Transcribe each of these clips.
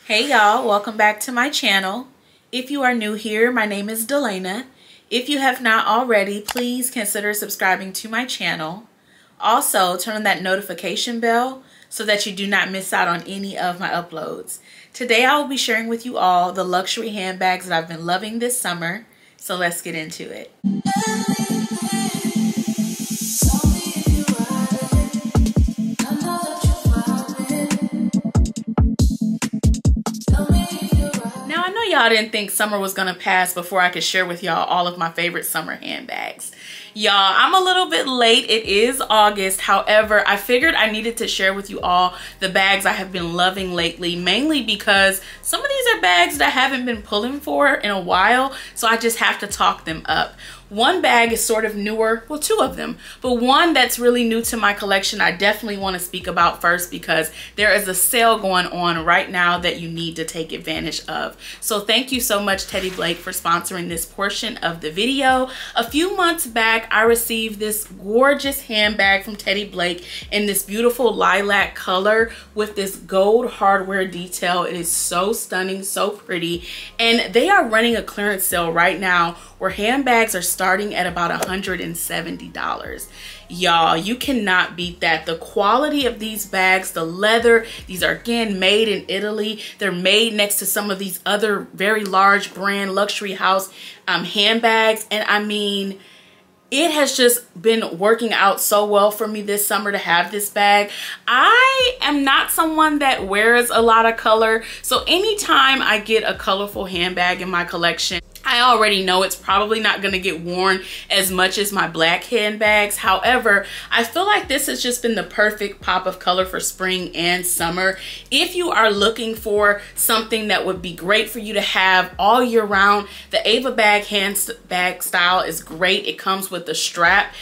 Hey y'all, welcome back to my channel. If you are new here, my name is Delana. If you have not already, please consider subscribing to my channel. Also, turn on that notification bell so that you do not miss out on any of my uploads. Today I will be sharing with you all the luxury handbags that I've been loving this summer. So let's get into it. Y'all didn't think summer was gonna pass before I could share with y'all all of my favorite summer handbags. Y'all, I'm a little bit late. It is August. However, I figured I needed to share with you all the bags I have been loving lately, mainly because some of these are bags that I haven't been pulling for in a while, so I just have to talk them up. One bag is sort of newer, well, two of them, but one that's really new to my collection I definitely want to speak about first because there is a sale going on right now that you need to take advantage of. So thank you so much, Teddy Blake, for sponsoring this portion of the video. A few months back, I received this gorgeous handbag from Teddy Blake in this beautiful lilac color with this gold hardware detail. It is so stunning, so pretty, and they are running a clearance sale right now where handbags are starting at about $170. Y'all, you cannot beat that. The quality of these bags, the leather, these are again made in Italy. They're made next to some of these other very large brand luxury house handbags, and I mean, it has just been working out so well for me this summer to have this bag. I am not someone that wears a lot of color, so anytime I get a colorful handbag in my collection, I already know it's probably not going to get worn as much as my black handbags. However, I feel like this has just been the perfect pop of color for spring and summer. If you are looking for something that would be great for you to have all year round, the Ava bag handbag style is great. It comes with the strap.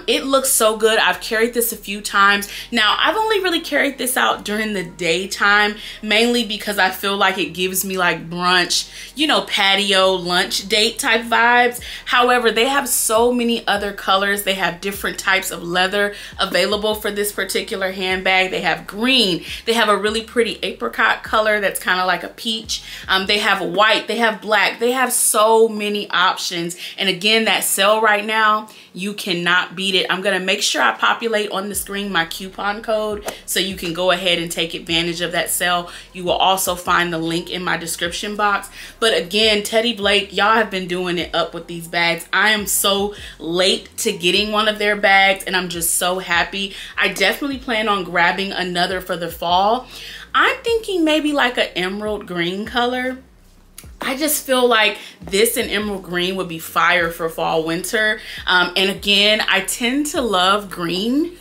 It looks so good. I've carried this a few times. Now, I've only really carried this out during the daytime, mainly because I feel like it gives me like brunch, you know, patio, lunch date type vibes. However, they have so many other colors. They have different types of leather available for this particular handbag. They have green. They have a really pretty apricot color that's kind of like a peach. They have white. They have black. They have so many options. And again, that sale right now, you cannot beat it. I'm going to make sure I populate on the screen my coupon code so you can go ahead and take advantage of that sale. You will also find the link in my description box. But again, Teddy Blake, y'all have been doing it up with these bags. I am so late to getting one of their bags and I'm just so happy. I definitely plan on grabbing another for the fall. I'm thinking maybe like an emerald green color. I just feel like this and emerald green would be fire for fall winter. And again, I tend to love green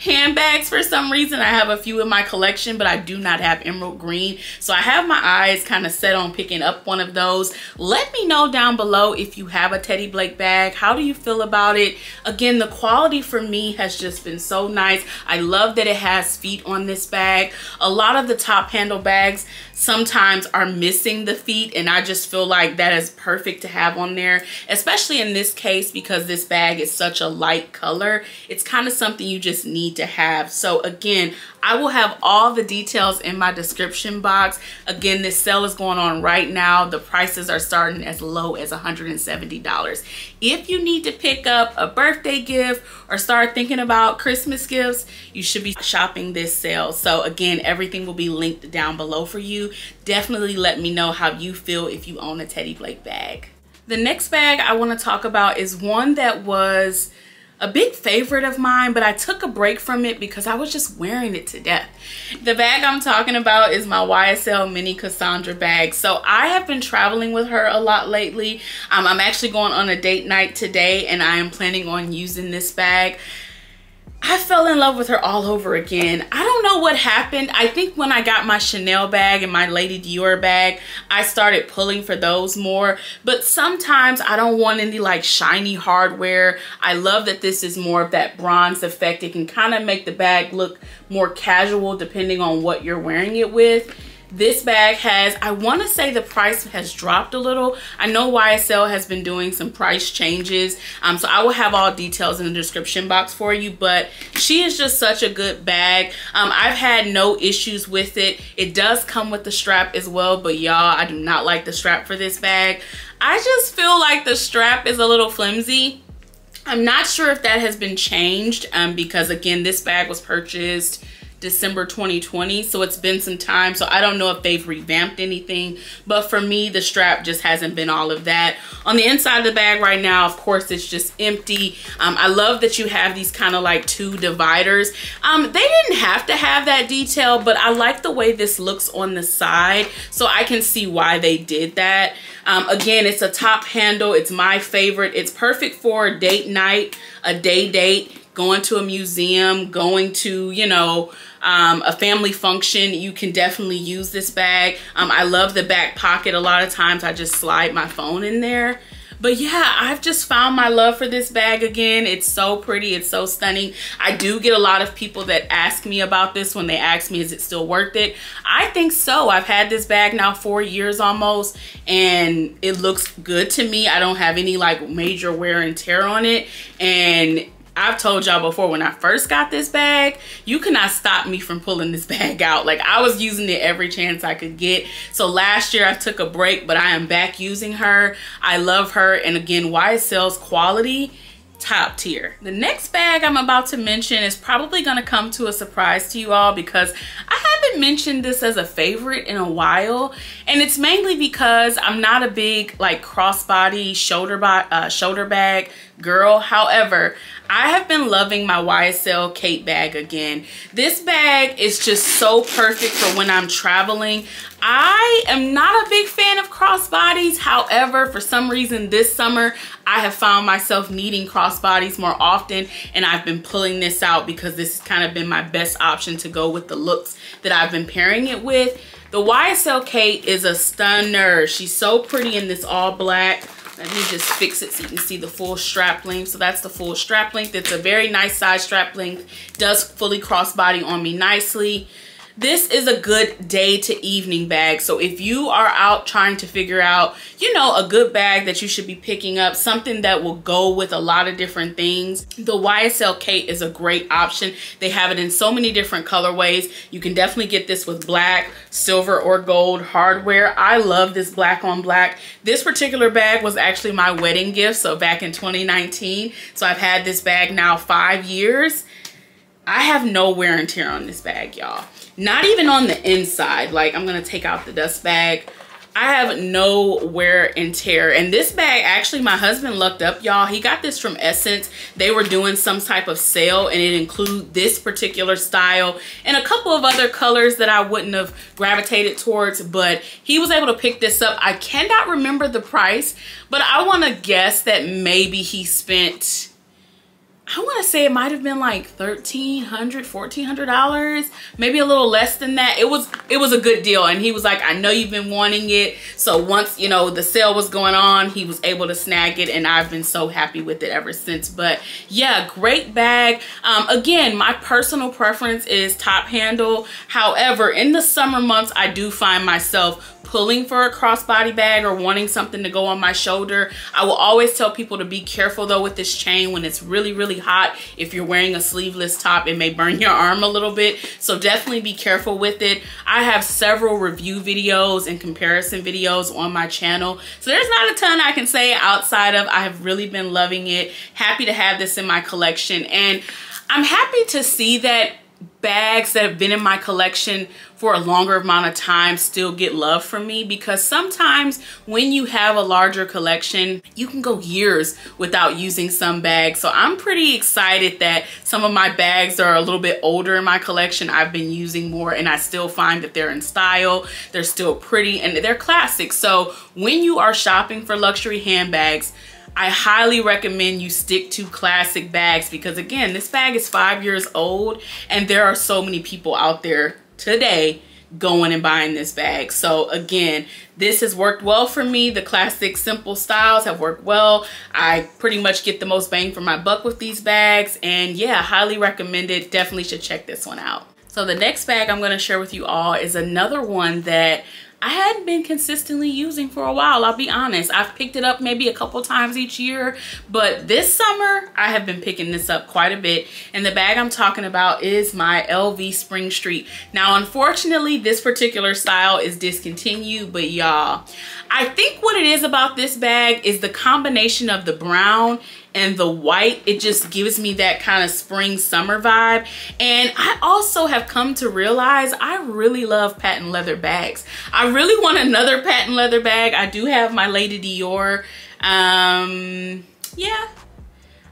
handbags for some reason. I have a few in my collection, but I do not have emerald green. So I have my eyes kind of set on picking up one of those. Let me know down below if you have a Teddy Blake bag. How do you feel about it? Again, the quality for me has just been so nice. I love that it has feet on this bag. A lot of the top handle bags sometimes are missing the feet, and I just feel like that is perfect to have on there, especially in this case because this bag is such a light color. It's kind of something you just need to have. So again, I will have all the details in my description box. Again, this sale is going on right now. The prices are starting as low as $170. If you need to pick up a birthday gift or start thinking about Christmas gifts, you should be shopping this sale. So again, everything will be linked down below for you. Definitely let me know how you feel if you own a Teddy Blake bag. The next bag I want to talk about is one that was a big favorite of mine, but I took a break from it because I was just wearing it to death. The bag I'm talking about is my YSL Mini Cassandra bag. So I have been traveling with her a lot lately. I'm actually going on a date night today and I am planning on using this bag. I fell in love with her all over again. I don't know what happened. I think when I got my Chanel bag and my Lady Dior bag, I started pulling for those more. But sometimes I don't want any like shiny hardware. I love that this is more of that bronze effect. It can kind of make the bag look more casual depending on what you're wearing it with. This bag has, I want to say the price has dropped a little. I know YSL has been doing some price changes. So I will have all details in the description box for you, but she is just such a good bag. I've had no issues with it. It does come with the strap as well, but y'all, I do not like the strap for this bag. I just feel like the strap is a little flimsy. I'm not sure if that has been changed because again, this bag was purchased December 2020, so it's been some time, so I don't know if they've revamped anything, but for me the strap just hasn't been all of that. On the inside of the bag right now, of course, it's just empty. I love that you have these kind of like two dividers. They didn't have to have that detail, but I like the way this looks on the side, so I can see why they did that. Again, it's a top handle. It's my favorite. It's perfect for a date night, a day date, going to a museum, going to, you know, a family function. You can definitely use this bag. I love the back pocket. A lot of times I just slide my phone in there. But yeah, I've just found my love for this bag again. It's so pretty. It's so stunning. I do get a lot of people that ask me about this when they ask me, is it still worth it? I think so. I've had this bag now 4 years almost, and it looks good to me. I don't have any like major wear and tear on it. And I've told y'all before, when I first got this bag, you cannot stop me from pulling this bag out. Like, I was using it every chance I could get. So last year I took a break, but I am back using her. I love her. And again, YSL's quality, top tier. The next bag I'm about to mention is probably going to come to a surprise to you all because I haven't mentioned this as a favorite in a while, and it's mainly because I'm not a big like crossbody shoulder bag girl. However, I have been loving my YSL Kate bag again. This bag is just so perfect for when I'm traveling. I am not a big fan of crossbodies. However, for some reason this summer, I have found myself needing crossbodies more often, and I've been pulling this out because this has kind of been my best option to go with the looks that I've been pairing it with. The YSL Kate is a stunner. She's so pretty in this all black. Let me just fix it so you can see the full strap length. So that's the full strap length. It's a very nice size strap length. Does fully crossbody on me nicely. This is a good day to evening bag. So if you are out trying to figure out, you know, a good bag that you should be picking up, something that will go with a lot of different things, the YSL Kate is a great option. They have it in so many different colorways. You can definitely get this with black, silver, or gold hardware. I love this black on black. This particular bag was actually my wedding gift, so back in 2019. So I've had this bag now 5 years. I have no wear and tear on this bag, y'all. Not even on the inside. Like, I'm gonna take out the dust bag. I have no wear and tear. And this bag, actually, my husband looked up, y'all. He got this from Essence. They were doing some type of sale, and it included this particular style and a couple of other colors that I wouldn't have gravitated towards, but he was able to pick this up. I cannot remember the price, but I wanna guess that maybe he spent, I want to say it might have been like $1,300, $1,400, maybe a little less than that. It was a good deal, and he was like, I know you've been wanting it. So once, you know, the sale was going on, he was able to snag it, and I've been so happy with it ever since. But yeah, great bag. Again, my personal preference is top handle. However, in the summer months, I do find myself pulling for a crossbody bag or wanting something to go on my shoulder. I will always tell people to be careful though with this chain when it's really, really hot. If you're wearing a sleeveless top, it may burn your arm a little bit. So definitely be careful with it. I have several review videos and comparison videos on my channel. So there's not a ton I can say outside of I have really been loving it. Happy to have this in my collection. And I'm happy to see that bags that have been in my collection for a longer amount of time still get love from me, because sometimes when you have a larger collection, you can go years without using some bags. So I'm pretty excited that some of my bags are a little bit older in my collection. I've been using more, and I still find that they're in style, they're still pretty, and they're classic. So when you are shopping for luxury handbags, I highly recommend you stick to classic bags, because again, this bag is 5 years old, and there are so many people out there today going and buying this bag. So again, this has worked well for me. The classic simple styles have worked well. I pretty much get the most bang for my buck with these bags, and yeah, highly recommend it. Definitely should check this one out. So the next bag I'm gonna share with you all is another one that I hadn't been consistently using for a while, I'll be honest. I've picked it up maybe a couple times each year, but this summer I have been picking this up quite a bit. And the bag I'm talking about is my LV Spring Street. Now, unfortunately, this particular style is discontinued, but y'all, I think what it is about this bag is the combination of the brown and the white. It just gives me that kind of spring summer vibe. And I also have come to realize I really love patent leather bags. I really want another patent leather bag. I do have my Lady Dior. Yeah,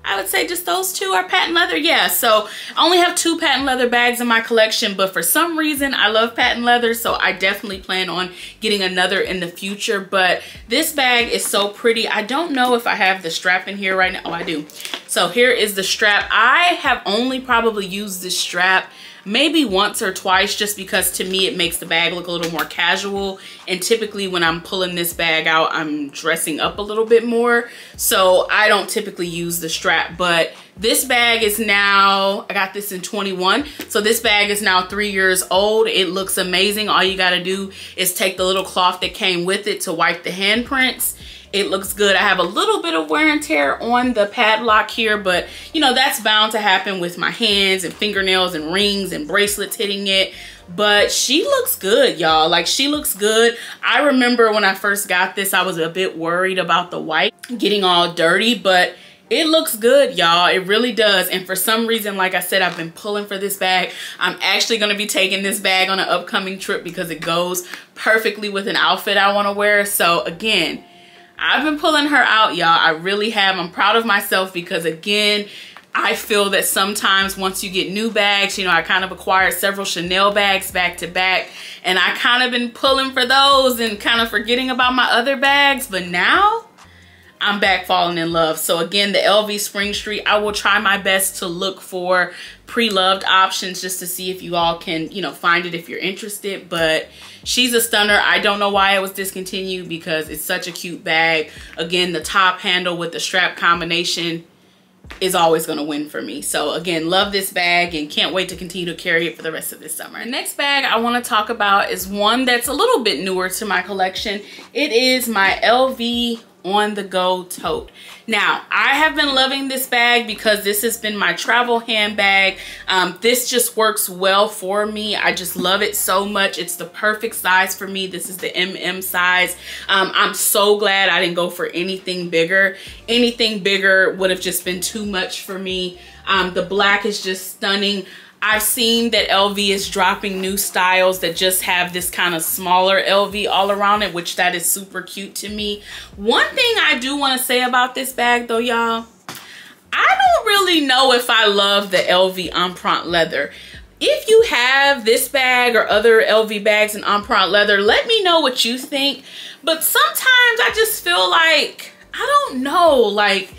I would say just those two are patent leather. Yeah, so I only have 2 patent leather bags in my collection, but for some reason I love patent leather, so I definitely plan on getting another in the future. But this bag is so pretty. I don't know if I have the strap in here right now. Oh, I do. So here is the strap. I have only probably used this strap maybe once or twice, just because to me it makes the bag look a little more casual, and typically when I'm pulling this bag out I'm dressing up a little bit more, so I don't typically use the strap. But this bag is now, I got this in 21, so this bag is now 3 years old. It looks amazing. All you got to do is take the little cloth that came with it to wipe the handprints. It looks good. I have a little bit of wear and tear on the padlock here, but you know, that's bound to happen with my hands and fingernails and rings and bracelets hitting it. But she looks good, y'all. Like, she looks good. I remember when I first got this, I was a bit worried about the white getting all dirty, but it looks good, y'all. It really does. And for some reason, like I said, I've been pulling for this bag. I'm actually going to be taking this bag on an upcoming trip because it goes perfectly with an outfit I want to wear. So again, I've been pulling her out, y'all. I really have. I'm proud of myself because, again, I feel that sometimes once you get new bags, you know, I kind of acquired several Chanel bags back to back, and I kind of been pulling for those and kind of forgetting about my other bags, but now I'm back falling in love. So again, the LV Spring Street, I will try my best to look for pre-loved options just to see if you all can, you know, find it if you're interested. But she's a stunner. I don't know why it was discontinued because it's such a cute bag. Again, the top handle with the strap combination is always going to win for me. So again, love this bag and can't wait to continue to carry it for the rest of this summer. The next bag I want to talk about is one that's a little bit newer to my collection. It is my LV On The Go tote. Now, I have been loving this bag because this has been my travel handbag. This just works well for me. I just love it so much. It's the perfect size for me. This is the MM size. I'm so glad I didn't go for anything bigger. Anything bigger would have just been too much for me. The black is just stunning. I've seen that LV is dropping new styles that just have this kind of smaller LV all around it, which that is super cute to me. One thing I do want to say about this bag though, y'all, I don't really know if I love the LV Empreinte leather. If you have this bag or other LV bags in Empreinte leather, let me know what you think. But sometimes I just feel like, I don't know, like,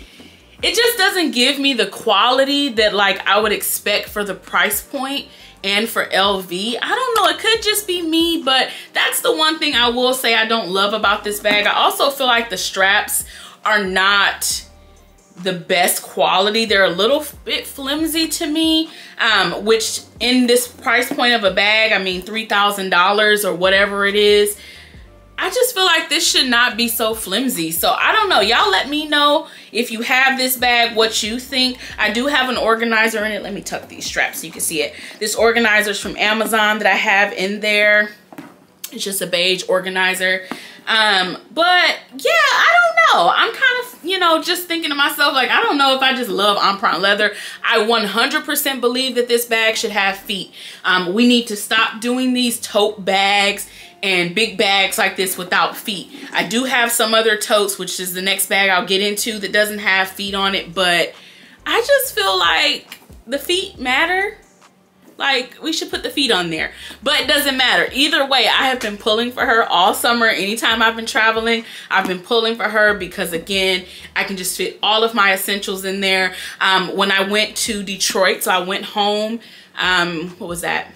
it just doesn't give me the quality that like I would expect for the price point and for LV. I don't know, it could just be me, but that's the one thing I will say I don't love about this bag. I also feel like the straps are not the best quality. They're a little bit flimsy to me, which in this price point of a bag, I mean $3,000 or whatever it is, I just feel like this should not be so flimsy. So I don't know, y'all let me know if you have this bag, what you think. I do have an organizer in it. Let me tuck these straps so you can see it. This organizer is from Amazon that I have in there. It's just a beige organizer. But yeah, I don't know. I'm kind of, you know, just thinking to myself, like, I don't know if I just love Empreinte leather. I 100% believe that this bag should have feet. We need to stop doing these tote bags and big bags like this without feet. I do have some other totes, which is the next bag I'll get into, that doesn't have feet on it, but I just feel like the feet matter. Like, we should put the feet on there, but it doesn't matter. Either way, I have been pulling for her all summer. Anytime I've been traveling, I've been pulling for her because, again, I can just fit all of my essentials in there. When I went to Detroit, so I went home, what was that?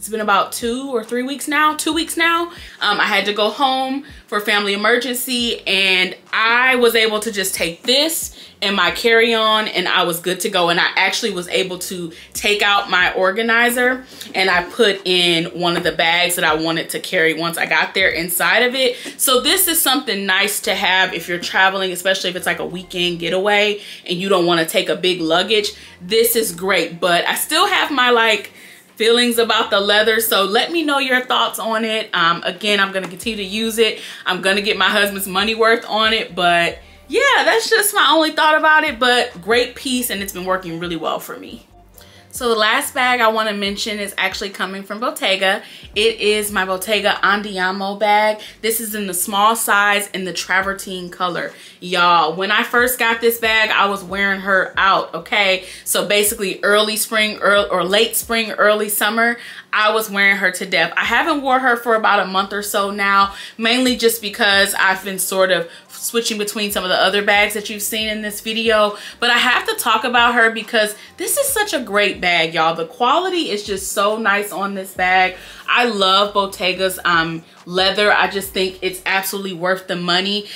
it's been about 2 or 3 weeks now, 2 weeks now. I had to go home for a family emergency, and I was able to just take this and my carry-on, and I was good to go. And I actually was able to take out my organizer, and I put in one of the bags that I wanted to carry once I got there inside of it. So this is something nice to have if you're traveling, especially if it's like a weekend getaway and you don't want to take a big luggage. This is great, but I still have my like feelings about the leather, so let me know your thoughts on it. Again, I'm gonna continue to use it. I'm gonna get my husband's money worth on it, but yeah, that's just my only thought about it. But great piece, and it's been working really well for me. So the last bag I want to mention is actually coming from Bottega. It is my Bottega Andiamo bag. This is in the small size in the travertine color. Y'all, when I first got this bag, I was wearing her out, okay? So basically early spring or late spring, early summer, I was wearing her to death. I haven't wore her for about a month or so now, mainly just because I've been sort of switching between some of the other bags that you've seen in this video. But I have to talk about her because this is such a great bag, y'all. The quality is just so nice on this bag. I love Bottega's leather. I just think it's absolutely worth the money.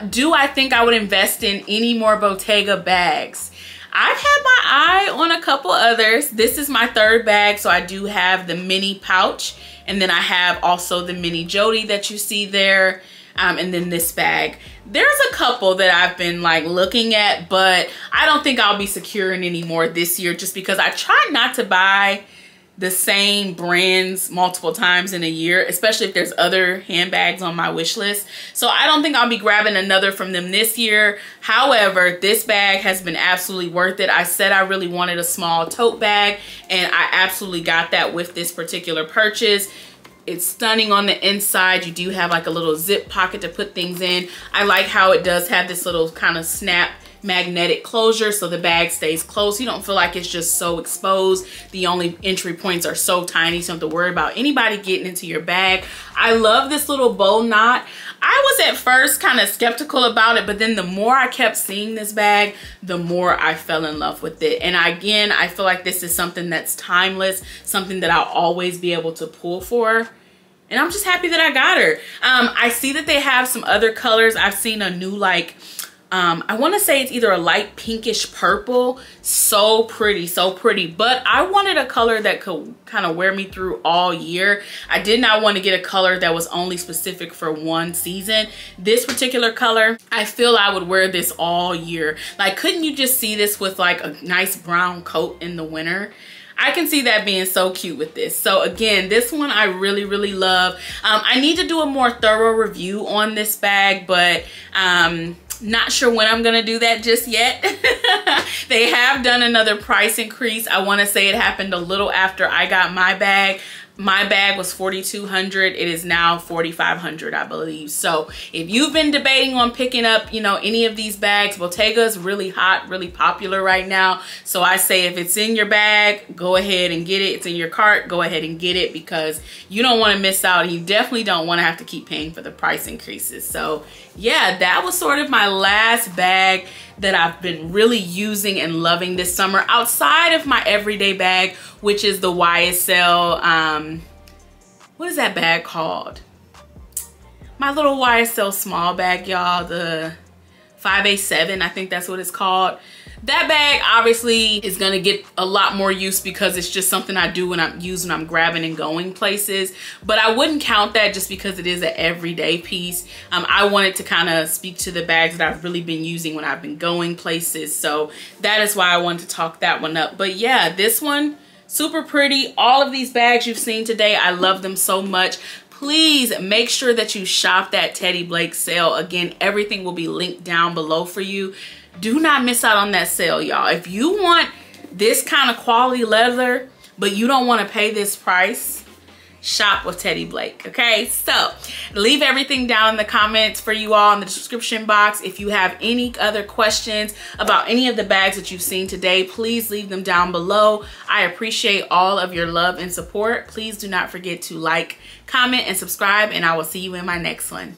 Do I think I would invest in any more Bottega bags? I've had my eye on a couple others. This is my third bag, so I do have the mini pouch, and then I have also the mini Jody that you see there. And then this bag. There's a couple that I've been like looking at, but I don't think I'll be securing any more this year, just because I try not to buy the same brands multiple times in a year, especially if there's other handbags on my wish list. So I don't think I'll be grabbing another from them this year. However, this bag has been absolutely worth it. I said I really wanted a small tote bag, and I absolutely got that with this particular purchase. It's stunning on the inside. You do have like a little zip pocket to put things in. I like how it does have this little kind of snap magnetic closure, so the bag stays closed. You don't feel like it's just so exposed. The only entry points are so tiny, so you don't have to worry about anybody getting into your bag. I love this little bow knot. I was at first kind of skeptical about it, but then the more I kept seeing this bag, the more I fell in love with it. And again, I feel like this is something that's timeless, something that I'll always be able to pull for. And I'm just happy that I got her. I see that they have some other colors. I've seen a new like, I want to say it's either a light pinkish purple. So pretty, so pretty. But I wanted a color that could kind of wear me through all year. I did not want to get a color that was only specific for one season. This particular color, I feel I would wear this all year. Like, couldn't you just see this with like a nice brown coat in the winter? I can see that being so cute with this. So again, this one I really, really love. I need to do a more thorough review on this bag, but not sure when I'm gonna do that just yet. They have done another price increase. I wanna say it happened a little after I got my bag. My bag was $4,200. It is now $4,500, I believe. So if you've been debating on picking up, you know, any of these bags, Bottega is really hot, really popular right now. So I say if it's in your bag, go ahead and get it. It's in your cart, go ahead and get it, because you don't want to miss out, and you definitely don't want to have to keep paying for the price increases. So yeah, that was sort of my last bag that I've been really using and loving this summer, outside of my everyday bag, which is the YSL, what is that bag called? My little YSL small bag, y'all, the 5A7, I think that's what it's called. That bag obviously is gonna get a lot more use because it's just something I do when I'm grabbing and going places. But I wouldn't count that just because it is an everyday piece. I wanted to kind of speak to the bags that I've really been using when I've been going places. So that is why I wanted to talk that one up. But yeah, this one, super pretty. All of these bags you've seen today, I love them so much. Please make sure that you shop that Teddy Blake sale. Again, everything will be linked down below for you. Do not miss out on that sale, y'all. If you want this kind of quality leather, but you don't want to pay this price, shop with Teddy Blake, okay? So leave everything down in the comments for you all in the description box. If you have any other questions about any of the bags that you've seen today, please leave them down below. I appreciate all of your love and support. Please do not forget to like, comment, and subscribe, and I will see you in my next one.